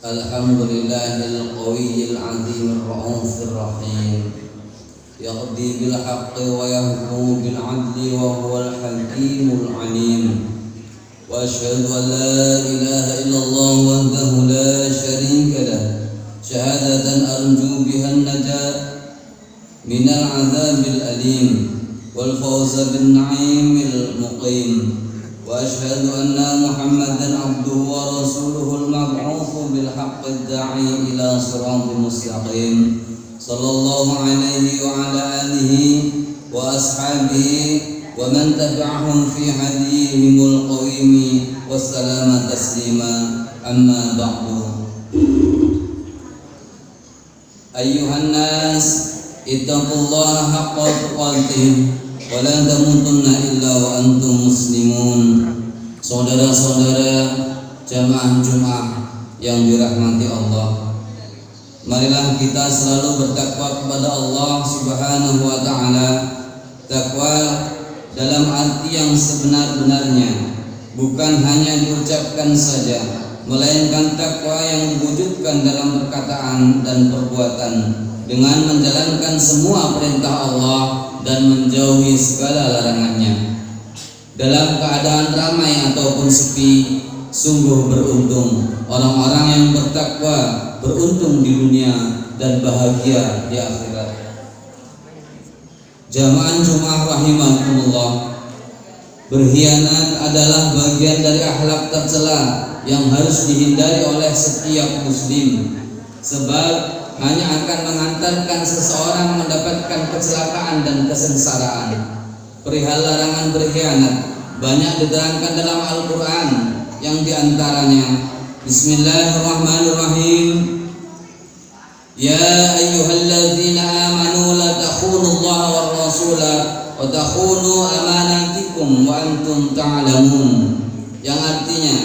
الحمد لله القوي العظيم الرؤوف الرحيم يقضي بالحق ويحكم بالعدل وهو الحكيم العليم وأشهد أن لا إله إلا الله وحده لا شريك له شهادة أرجو بها النجاة من العذاب الأليم والفوز بالنعيم المقيم وأشهد أن محمدا عبده ورسوله المبعوث بالحق الداعي إلى صراط مستقيم صلى الله عليه وعلى آله وأصحابه ومن تبعهم في هديهم القويم والسلام تسليما أما بعد أيها الناس اتقوا الله حق تقاته ولا تموتن illa wa antum muslimun. Saudara-saudara jamaah Jumat yang dirahmati Allah, marilah kita selalu bertakwa kepada Allah Subhanahu wa taala. Takwa dalam arti yang sebenar-benarnya, bukan hanya diucapkan saja, melainkan takwa yang diwujudkan dalam perkataan dan perbuatan dengan menjalankan semua perintah Allah dan menjauhi segala larangannya. Dalam keadaan ramai ataupun sepi, sungguh beruntung orang-orang yang bertakwa, beruntung di dunia dan bahagia di akhirat. Jamaah Jumat rahimakumullah, berkhianat adalah bagian dari akhlak tercela yang harus dihindari oleh setiap muslim, sebab hanya akan mengantarkan seseorang mendapatkan kecelakaan dan kesengsaraan. Perihal larangan berkhianat banyak diterangkan dalam Al-Quran, yang diantaranya Bismillahirrahmanirrahim. Ya ayyuhalladzina amanu la takhunullaha war rasula wa takhunu amanatikum wa antum ta'lamun. Yang artinya,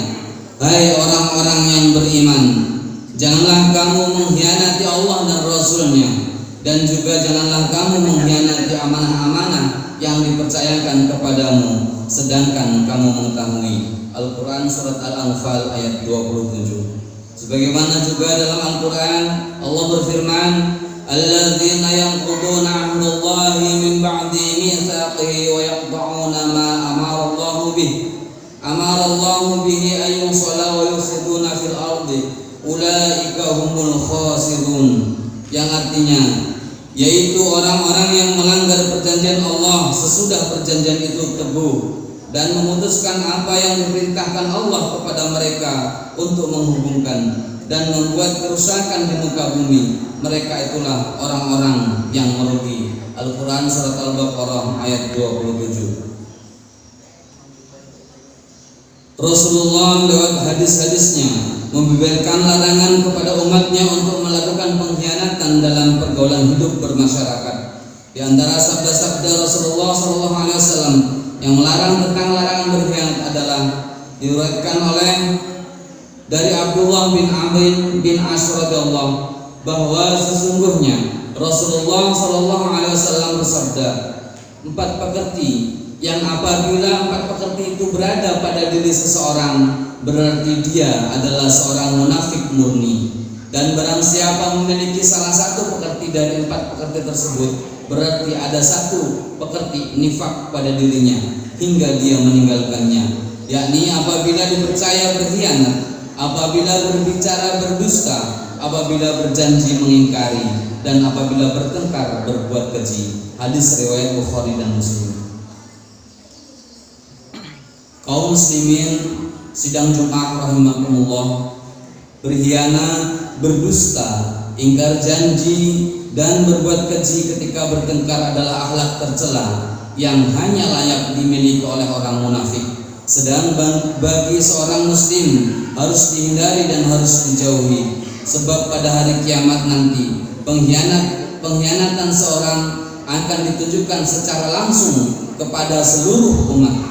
hai orang-orang yang beriman, janganlah kamu mengkhianati Allah dan Rasulnya, dan juga janganlah kamu mengkhianati amanah-amanah yang dipercayakan kepadamu, sedangkan kamu mengetahui. Al-Quran Surat Al-Anfal ayat 27. Sebagaimana juga dalam Al-Quran Allah berfirman, alladzina yanquduna ahdallahi min ba'di mitsaqihi wa yaqta'una ma amarallahu bihi an yusalla wa yufsiduna fil ardi ulaika humul khasirun. Yang artinya, yaitu orang-orang yang melanggar perjanjian Allah sesudah perjanjian itu teguh dan memutuskan apa yang diperintahkan Allah kepada mereka untuk menghubungkan dan membuat kerusakan di muka bumi. Mereka itulah orang-orang yang merugi. Al-Quran Surat Al-Baqarah ayat 27. Rasulullah lewat hadis-hadisnya membeberkan larangan kepada umatnya untuk melakukan pengkhianatan dalam pergaulan hidup bermasyarakat. Di antara sabda-sabda Rasulullah SAW yang melarang tentang larangan berkhianat adalah diriwayatkan oleh dari Abdullah bin Amr bin As radhiyallahu bahwa sesungguhnya Rasulullah SAW bersabda, 4 pekerti yang apabila 4 pekerti itu berada pada diri seseorang, berarti dia adalah seorang munafik murni. Dan barang siapa memiliki salah satu pekerti dari 4 pekerti tersebut, berarti ada satu pekerti nifak pada dirinya hingga dia meninggalkannya, yakni apabila dipercaya berkhianat, apabila berbicara berdusta, apabila berjanji mengingkari, dan apabila bertengkar berbuat keji. Hadis riwayat Bukhari dan Muslim. Kaum muslimin sidang Jumat rahimakumullah, berkhianat, berdusta, ingkar janji, dan berbuat keji ketika bertengkar adalah akhlak tercela yang hanya layak dimiliki oleh orang munafik. Sedang bagi seorang muslim harus dihindari dan harus dijauhi, sebab pada hari kiamat nanti pengkhianatan seorang akan ditujukan secara langsung kepada seluruh umat.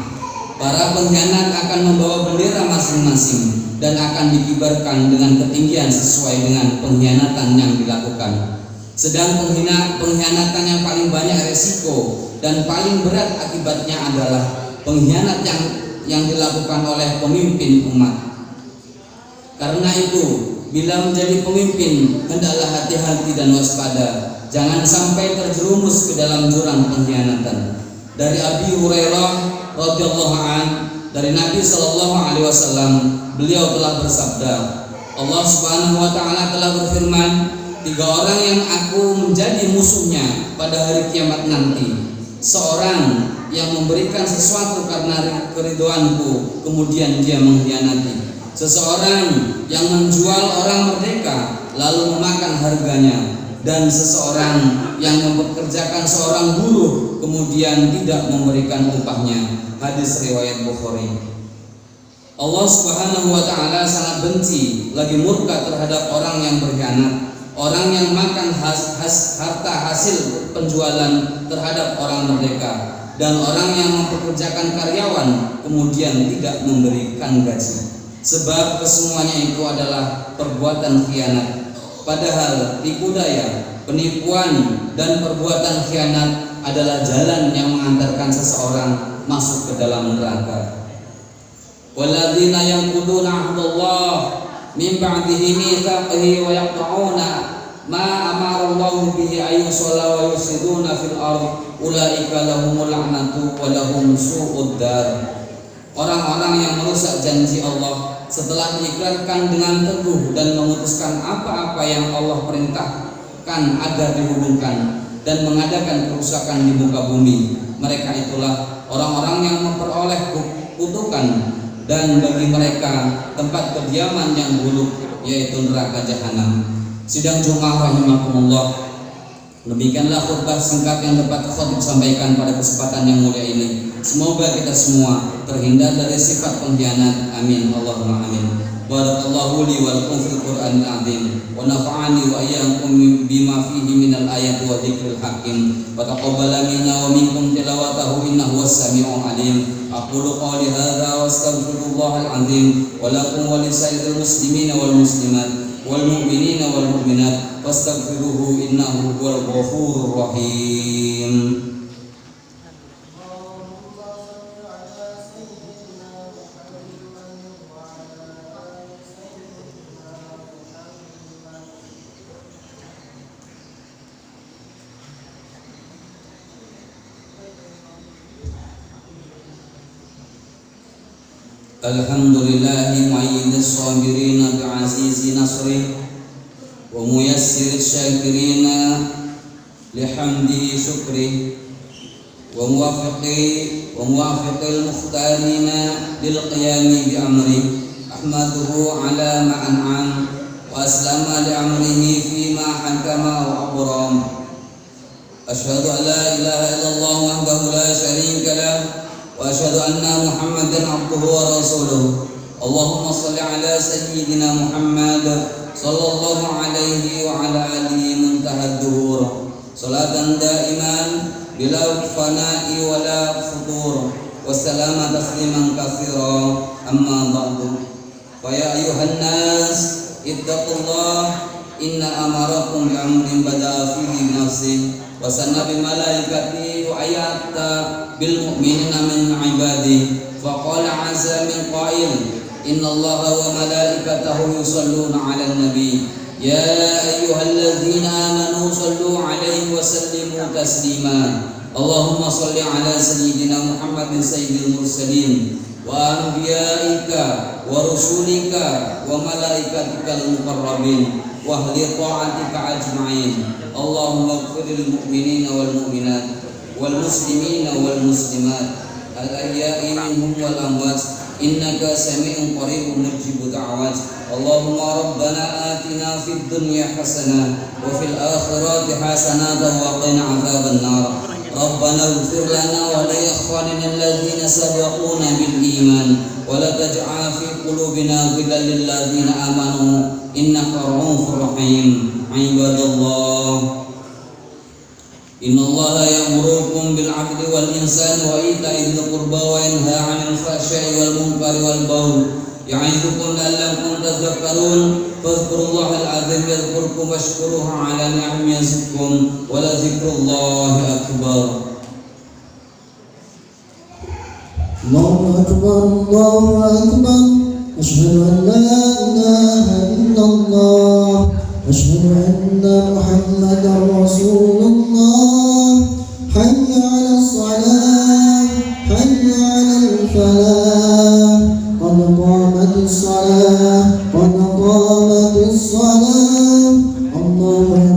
Para pengkhianat akan membawa bendera masing-masing dan akan dikibarkan dengan ketinggian sesuai dengan pengkhianatan yang dilakukan. Sedang pengkhianatan yang paling banyak resiko dan paling berat akibatnya adalah pengkhianat yang dilakukan oleh pemimpin umat. Karena itu bila menjadi pemimpin hendaklah hati-hati dan waspada, jangan sampai terjerumus ke dalam jurang pengkhianatan. Dari Abi Hurairah radhiyallahu an, dari Nabi sallallahu alaihi wasallam, beliau telah bersabda, Allah Subhanahu wa taala telah berfirman, 3 orang yang aku menjadi musuhnya pada hari kiamat nanti. Seorang yang memberikan sesuatu karena keridhoanku, kemudian dia mengkhianati. Seseorang yang menjual orang merdeka lalu memakan harganya, dan seseorang yang mempekerjakan seorang buruh kemudian tidak memberikan upahnya. Hadis riwayat Bukhari. Allah Subhanahu wa taala sangat benci lagi murka terhadap orang yang berkhianat, orang yang makan harta hasil penjualan terhadap orang merdeka, dan orang yang mempekerjakan karyawan kemudian tidak memberikan gaji. Sebab kesemuanya itu adalah perbuatan khianat. Padahal tipu daya, penipuan, dan perbuatan khianat adalah jalan yang mengantarkan seseorang masuk ke dalam neraka. Walladzina yanquduna 'ahdallah min ba'dihi mitsaqihi wa yaqta'una ma amara Allahu bihi ayyusalla wa yusiduna fil ardh ulaika lahumul la'natu wa lahum su'ud dar. Orang-orang yang merusak janji Allah setelah diikrarkan dengan teguh dan memutuskan apa-apa yang Allah perintahkan agar dihubungkan dan mengadakan kerusakan di muka bumi, mereka itulah orang-orang yang memperoleh kutukan, dan bagi mereka tempat kediaman yang buruk, yaitu neraka jahanam. Sidang Jumat rahimakumullah, demikianlah khutbah singkat yang dapat khotib sampaikan pada kesempatan yang mulia ini. Semoga kita semua terhindar dari sifat pengkhianat. Amin Allahumma amin. Barakallahu li wa lakum fil Qur'anil azim wa nafa'ani wa iyyakum bima fihi minal ayati wa dzikril hakim wa taqabbala minna wa minkum tilawatahu innahu was-sami'ul alim. Aqulu qawli hadza wa astaghfirullahal azim wa lakum wa lisairil muslimina wal muslimat wal mu'minina wal mu'minat fastaghfiruhu innahu huwal ghafurur rahim. Alhamdulillahi mu'ayyidis sabirina bi'azizi nasrih wa muyassiris syakirina lihamdihi syukrih wa muwafiqil mukhtarina lil qiyami bi amrih ahmaduhu ala ma an'am wa aslama li amrihi fima hakama wa abram. Asyhadu an la ilaha illallah wahdahu la syarika lah wa asyhadu anna Muhammadan abduhu wa rasuluh. Allahumma shalli ala sayyidina Muhammad sallallahu alaihi wa ala alihi muntahad duhur salatan daiman bila fana'i wa la futur wa salama tasliman katsira amma ba'du. Fa ya ayuhan nas ittaqullah inna amarakum bi amrin bada'a fihi nafsi wa sanna bi malaikati wa ayata bil mu'minina min ibadi fa qala azza min qail inna allaha wa malaikatahu yusalluna 'alan nabi ya ayyuhalladzina amanu sallu 'alaihi wa sallimu taslima. Allahumma shalli 'ala sayyidina Muhammadin sayyidil mursalin wa anbiya'ika wa rusulika wa malaikatikal muqarrabin wa ahli ta'atika ajma'in. Allahumma ighfirlil mu'minina wal mu'minat wal muslimina wal muslimat al ahya'i minhum wal amwat innaka sami'un qaribun mujibud da'awat. Allahumma rabbana atina fid dunya hasanah wa fil akhirati hasanah wa qina 'adzaban nar. Rabbana ighfir lana wa li ikhwanina alladhina sabaquna bil iman wa la taj'al fi qulubina ghillan lil ladzina amanu innaka ra'ufur rahim. Ibadallah, innallaha ya'murukum bil 'adli wal ihsani wa ita'i dzil qurba wa yanha 'anil fahsya'i wal munkari wal baghi ya'idukum la'allakum tadhakkarun. Fadhkurullahal 'azim yadhkurkum washkuruhu 'ala ni'amihi yazidkum wa la dzikrullahi akbar. Allahu akbar, Allahu akbar, أشهد أن لا إله إلا الله أشهد أن محمدا رسول الله حي على الصلاة حي على الفلاح قد قامت الصلاة قد قامت الصلاة الله